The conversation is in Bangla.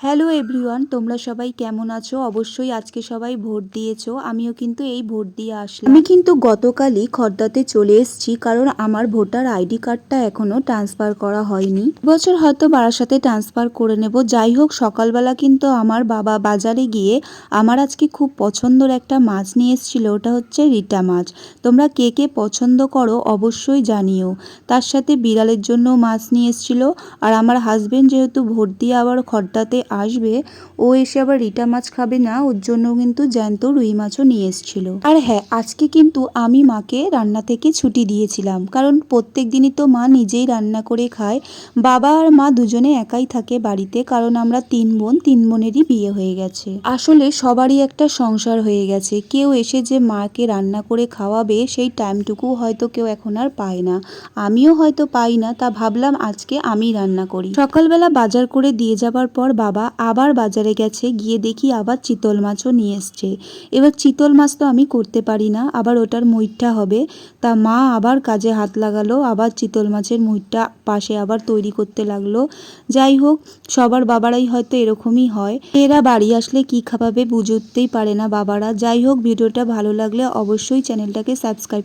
হ্যালো এভরিওয়ান, তোমরা সবাই কেমন আছো? অবশ্যই আজকে সবাই ভোট দিয়েছো। আমিও কিন্তু এই ভোট দিয়ে আসলাম। আমি কিন্তু গতকালই খর্দাতে চলে এসেছি, কারণ আমার ভোটার আইডি কার্ডটা এখনো ট্রান্সফার করা হয়নি। বছর হয়তো বারাসাতে ট্রান্সফার করে নেব। যাই হোক, সকালবেলা কিন্তু আমার বাবা বাজারে গিয়ে আমার আজকে খুব পছন্দের একটা মাছ নিয়ে এসেছিল। ওটা হচ্ছে রিটা মাছ। তোমরা কে কে পছন্দ করো অবশ্যই জানিও। তার সাথে বিড়ালের জন্য মাছ নিয়ে এসেছিল। আর আমার হাজবেন্ড যেহেতু ভোট দিয়ে আবার খর্দাতে আসবে, ও এসে আবার রিটা মাছ খাবে না, ওর জন্য কিন্তু জ্যান্ত রুই মাছও নিয়ে এসেছিল। আর হ্যাঁ, আজকে কিন্তু আমি মাকে রান্না থেকে ছুটি দিয়েছিলাম, কারণ প্রত্যেক দিনই তো মা নিজেই রান্না করে খায়। বাবা আর মা দুজনে একাই থাকে বাড়িতে, কারণ আমরা তিন বোন, তিন বোনেরই বিয়ে হয়ে গেছে। আসলে সবারই একটা সংসার হয়ে গেছে, কেউ এসে যে মাকে রান্না করে খাওয়াবে সেই টাইমটুকু হয়তো কেউ এখন আর পায় না। আমিও হয়তো পাই না, তা ভাবলাম আজকে আমি রান্না করি। সকালবেলা বাজার করে দিয়ে যাবার পর বাবা আবার বাজারে গেছে, গিয়ে দেখি আবার চিতল মাছও নিয়ে এসছে। এবার চিতল মাছ তো আমি করতে পারি না, আবার ওটার মুইঠা হবে। তা মা আবার কাজে হাত লাগালো, আবার চিতল মাছের মুইঠা পাশে আবার তৈরি করতে লাগলো। যাই হোক, সবার বাবারাই হয়তো এরকমই হয়, এরা বাড়ি আসলে কি খাওয়াবে বুঝতেই পারে না বাবারা। যাই হোক, ভিডিওটা ভালো লাগলে অবশ্যই চ্যানেলটাকে সাবস্ক্রাইব